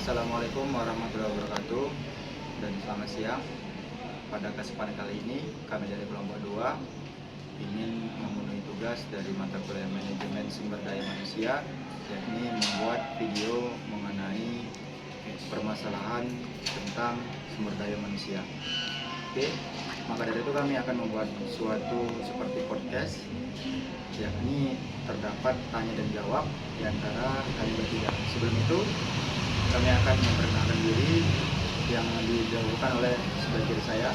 Assalamualaikum warahmatullahi wabarakatuh dan selamat siang. Pada kesempatan kali ini kami dari kelompok 2 ingin memenuhi tugas dari mata kuliah manajemen sumber daya manusia, yakni membuat video mengenai permasalahan tentang sumber daya manusia. Oke, maka dari itu kami akan membuat suatu seperti podcast, yakni terdapat tanya dan jawab di antara kami bertiga. Sebelum itu kami akan memperkenalkan diri yang didahulukan oleh sebelah kiri saya.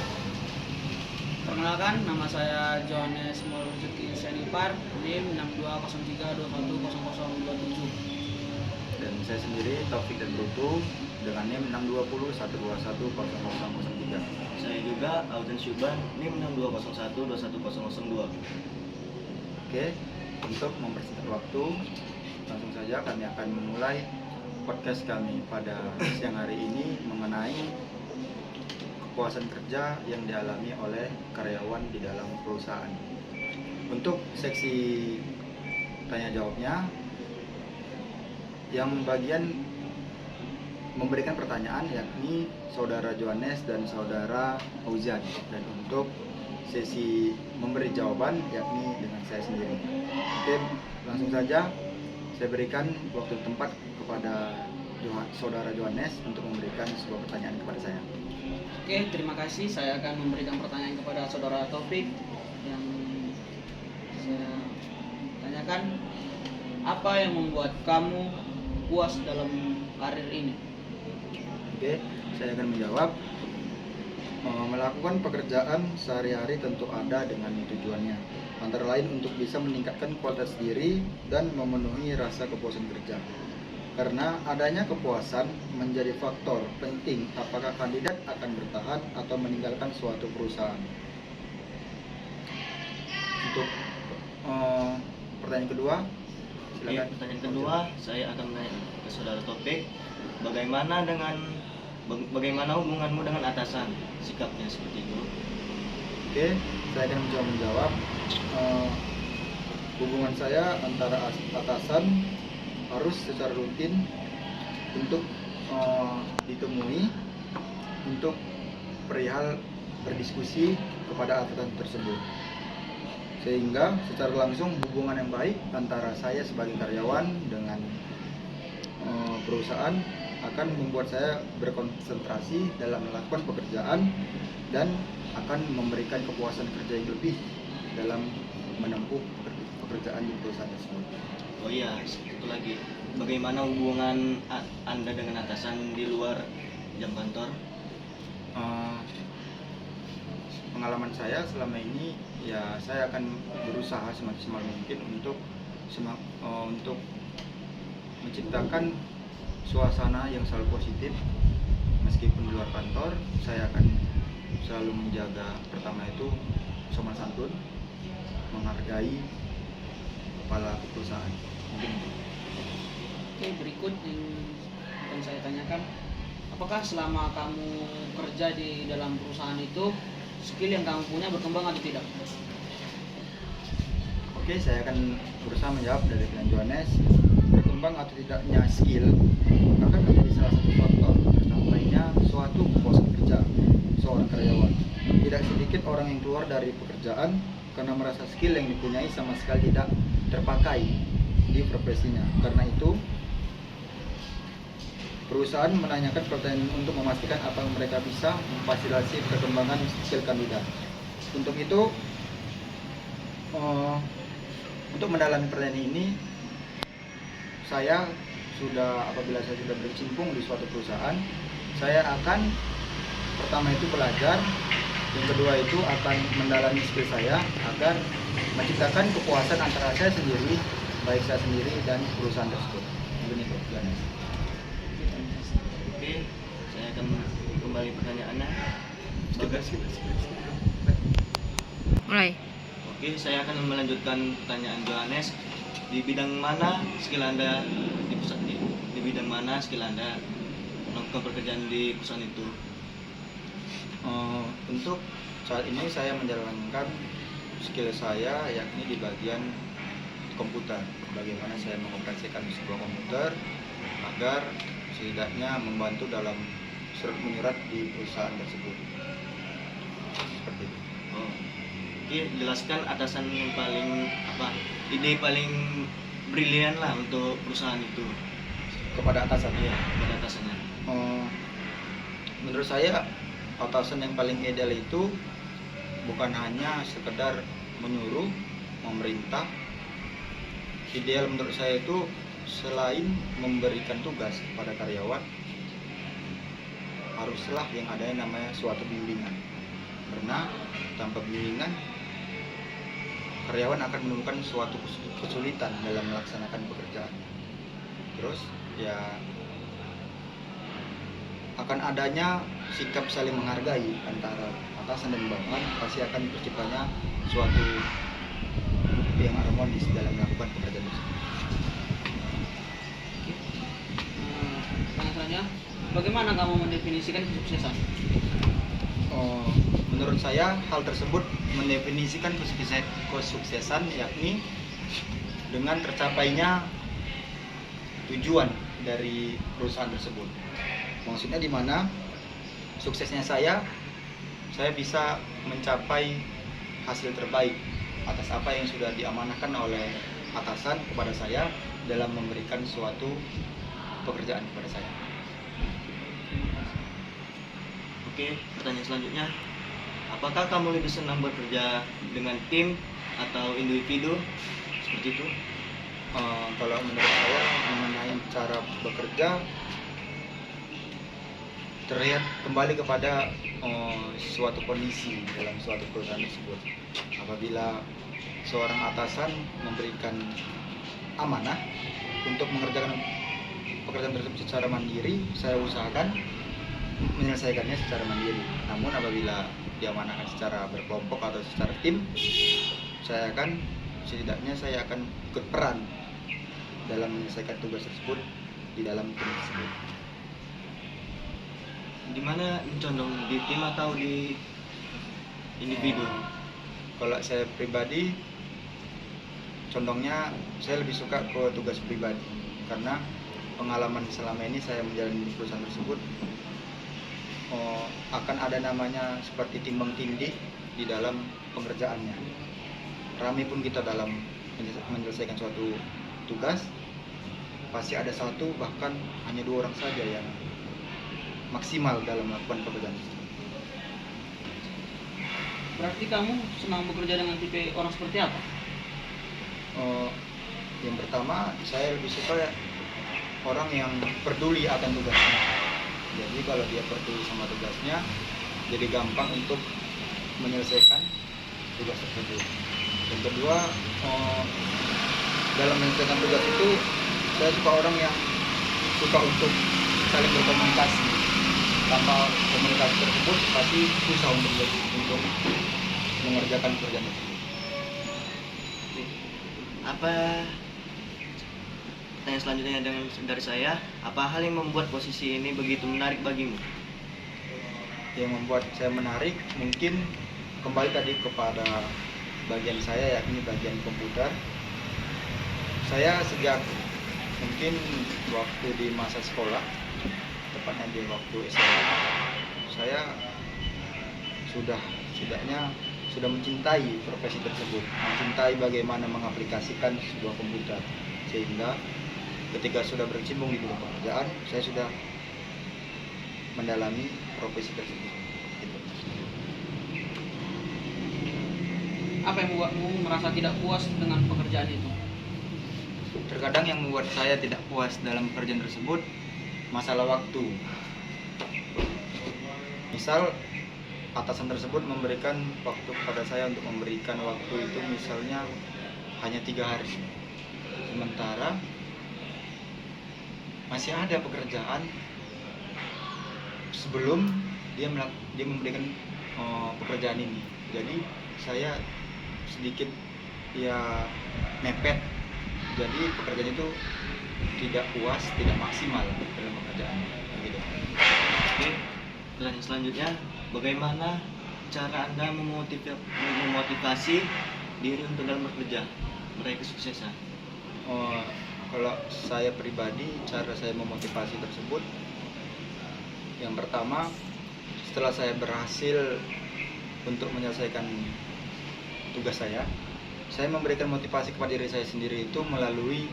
Perkenalkan, nama saya Johannes Mulzuki Senipar, NIM 6203210027. Dan saya sendiri Taufik dan Brutu dengan NIM 62012101003. Saya juga Auden Syuban, NIM 6201210002. Oke, untuk mempersingkat waktu, langsung saja kami akan memulai podcast kami pada siang hari ini mengenai kepuasan kerja yang dialami oleh karyawan di dalam perusahaan. Untuk seksi tanya jawabnya, yang bagian memberikan pertanyaan yakni saudara Johannes dan saudara Fauzan, dan untuk sesi memberi jawaban yakni dengan saya sendiri. Oke, langsung saja saya berikan waktu tempat kepada saudara Johannes untuk memberikan sebuah pertanyaan kepada saya. Oke, terima kasih. Saya akan memberikan pertanyaan kepada saudara Taufik yang saya tanyakan, apa yang membuat kamu puas dalam karir ini? Oke, saya akan menjawab. Melakukan pekerjaan sehari-hari tentu ada dengan tujuannya, antara lain untuk bisa meningkatkan kualitas diri dan memenuhi rasa kepuasan kerja. Karena adanya kepuasan menjadi faktor penting apakah kandidat akan bertahan atau meninggalkan suatu perusahaan. Untuk pertanyaan kedua, silakan. Pertanyaan kedua, saya akan menanya ke saudara Topik, bagaimana hubunganmu dengan atasan? Sikapnya seperti itu. Oke, saya akan mencoba menjawab. Hubungan saya antara atasan harus secara rutin untuk ditemui untuk perihal berdiskusi kepada atasan tersebut, sehingga secara langsung hubungan yang baik antara saya sebagai karyawan dengan perusahaan akan membuat saya berkonsentrasi dalam melakukan pekerjaan dan akan memberikan kepuasan kerja yang lebih dalam menempuh pekerjaan di perusahaan tersebut. Oh iya, satu lagi. Bagaimana hubungan Anda dengan atasan di luar jam kantor? Pengalaman saya selama ini, ya saya akan berusaha semaksimal mungkin untuk menciptakan suasana yang selalu positif. Meskipun di luar kantor, saya akan selalu menjaga, pertama itu sopan santun, menghargai kepala perusahaan. Mungkin itu. Oke, berikut yang akan saya tanyakan, apakah selama kamu kerja di dalam perusahaan itu skill yang kamu punya berkembang atau tidak? Oke, saya akan berusaha menjawab dari Kalian Johannes. Berkembang atau tidaknya skill akan menjadi salah satu faktor tercapainya suatu kepuasan kerja seorang karyawan. Tidak sedikit orang yang keluar dari pekerjaan karena merasa skill yang dipunyai sama sekali tidak terpakai di profesinya. Karena itu, perusahaan menanyakan pertanyaan untuk memastikan apa yang mereka bisa memfasilitasi perkembangan skill kandidat. Untuk itu, untuk mendalami pertanyaan ini, apabila saya sudah berkecimpung di suatu perusahaan, saya akan pertama itu belajar, yang kedua itu akan mendalami skill saya agar menciptakan kepuasan antara saya sendiri, baik saya sendiri dan perusahaan tersebut. Begini, Johannes. Oke, saya akan kembali pertanyaannya. Mulai. Oke, saya akan melanjutkan pertanyaan Johannes. Di bidang mana skill Anda di bidang mana skill Anda melakukan pekerjaan di perusahaan itu? Untuk saat ini saya menjalankan skill saya yakni di bagian komputer. Bagaimana saya mengoperasikan sebuah komputer agar setidaknya membantu dalam surat menyurat di perusahaan tersebut. Seperti itu. Oh. Oke, jelaskan atasan yang paling ide paling brilian lah untuk perusahaan itu. Kepada atasan Iya, pada atasannya. Menurut saya atasan yang paling ideal itu bukan hanya sekedar menyuruh, memerintah. Ideal menurut saya itu selain memberikan tugas kepada karyawan, haruslah yang ada yang namanya suatu bimbingan. Karena tanpa bimbingan, karyawan akan menemukan suatu kesulitan dalam melaksanakan pekerjaan. Terus ya akan adanya sikap saling menghargai antara atasan dan bawahan, pasti akan terciptanya suatu yang harmonis dalam melakukan pekerjaan tersebut. Pertanyaan selanjutnya, bagaimana kamu mendefinisikan kesuksesan? Menurut saya hal tersebut mendefinisikan kesuksesan yakni dengan tercapainya tujuan dari perusahaan tersebut. Maksudnya di mana suksesnya saya bisa mencapai hasil terbaik atas apa yang sudah diamanahkan oleh atasan kepada saya dalam memberikan suatu pekerjaan kepada saya. Oke, pertanyaan selanjutnya. Apakah kamu lebih senang bekerja dengan tim atau individu? Seperti itu. Kalau menurut saya mengenai cara bekerja terlihat kembali kepada suatu kondisi dalam suatu perusahaan tersebut. Apabila seorang atasan memberikan amanah untuk mengerjakan pekerjaan tersebut secara mandiri, saya usahakan menyelesaikannya secara mandiri. Namun apabila diamanahkan secara berkelompok atau secara tim, saya akan ikut peran dalam menyelesaikan tugas tersebut di dalam tim tersebut. Di mana condong, di tim atau di individu? Kalau saya pribadi, condongnya saya lebih suka ke tugas pribadi, karena pengalaman selama ini saya menjalani di perusahaan tersebut, akan ada namanya seperti timbang tindih di dalam pengerjaannya. Rame pun kita dalam menyelesaikan suatu tugas, pasti ada satu bahkan hanya 2 orang saja yang maksimal dalam melakukan pekerjaan tersebut. Berarti kamu senang bekerja dengan tipe orang seperti apa? Yang pertama, saya lebih suka orang yang peduli akan tugasnya. Jadi kalau dia peduli sama tugasnya, jadi gampang untuk menyelesaikan tugas tersebut. Yang kedua, dalam menyelesaikan tugas itu, saya suka orang yang suka untuk saling berkomunikasi. Tanpa komunikasi tersebut pasti susah untuk mengerjakan pekerjaan tersebut. Pertanyaan selanjutnya dari saya, apa hal yang membuat posisi ini begitu menarik bagimu? Yang membuat saya menarik mungkin kembali tadi kepada bagian saya, yakni bagian komputer. Saya sejak mungkin waktu di masa sekolah, tepatnya di waktu SMA, saya setidaknya sudah mencintai profesi tersebut, mencintai bagaimana mengaplikasikan sebuah komputer, sehingga ketika sudah berkecimpung di dunia pekerjaan, saya sudah mendalami profesi tersebut. Gitu. Apa yang membuatmu merasa tidak puas dengan pekerjaan itu? Terkadang yang membuat saya tidak puas dalam pekerjaan tersebut masalah waktu. Misal atasan tersebut memberikan waktu kepada saya untuk memberikan waktu itu misalnya hanya 3 hari, sementara masih ada pekerjaan sebelum dia memberikan pekerjaan ini. Jadi saya sedikit mepet, jadi pekerjaan itu tidak puas, tidak maksimal dalam pekerjaan gitu. Oke, pertanyaan selanjutnya, bagaimana cara Anda memotivasi diri untuk dalam bekerja, meraih kesuksesan? Kalau saya pribadi, cara saya memotivasi tersebut, yang pertama, setelah saya berhasil untuk menyelesaikan tugas saya memberikan motivasi kepada diri saya sendiri itu melalui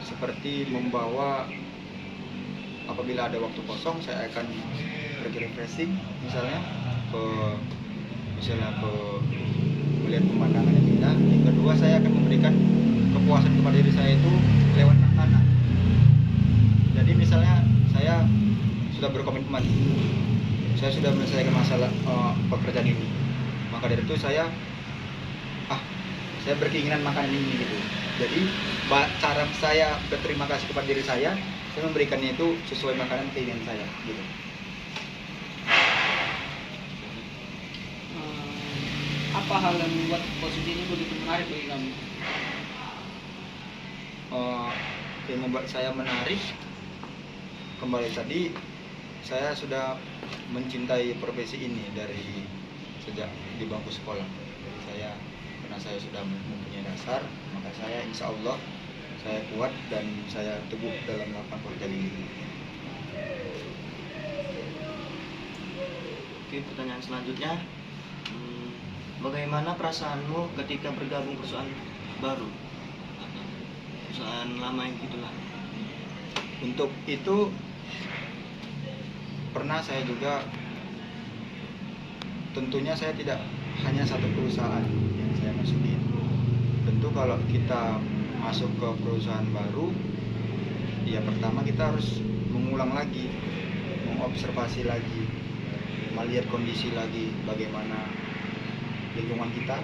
seperti membawa, apabila ada waktu kosong saya akan pergi refreshing misalnya ke melihat pemandangan yang indah. Yang kedua, saya akan memberikan kepuasan kepada diri saya itu lewat makanan. Jadi misalnya saya sudah berkomitmen, saya sudah menyelesaikan masalah pekerjaan ini, maka dari itu saya berkeinginan makan ini gitu. Jadi cara saya berterima kasih kepada diri saya memberikannya itu sesuai makanan keinginan saya gitu. Apa hal yang membuat posisi ini begitu menarik bagi kamu? Yang membuat saya menarik, kembali tadi, saya sudah mencintai profesi ini dari sejak di bangku sekolah. Jadi karena saya sudah mempunyai dasar, maka saya insya Allah saya kuat dan saya teguh dalam melakukan pekerjaan ini. Oke, pertanyaan selanjutnya, bagaimana perasaanmu ketika bergabung perusahaan baru? Perusahaan lama yang itulah. Untuk itu pernah saya juga, tentunya saya tidak hanya satu perusahaan yang saya masukin. Tentu kalau kita masuk ke perusahaan baru, ya pertama kita harus mengulang lagi, mengobservasi lagi, melihat kondisi lagi, bagaimana lingkungan kita,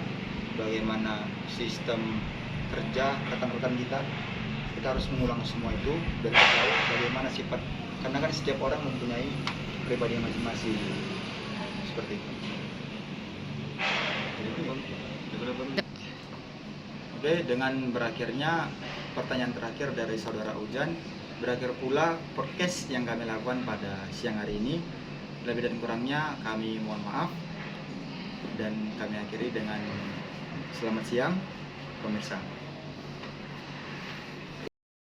bagaimana sistem kerja rekan-rekan kita. Kita harus mengulang semua itu dan tahu bagaimana sifat, karena kan setiap orang mempunyai pribadi masing-masing seperti itu. Oke, dengan berakhirnya pertanyaan terakhir dari saudara Ujan, berakhir pula podcast yang kami lakukan pada siang hari ini. Lebih dan kurangnya kami mohon maaf, dan kami akhiri dengan selamat siang pemirsa.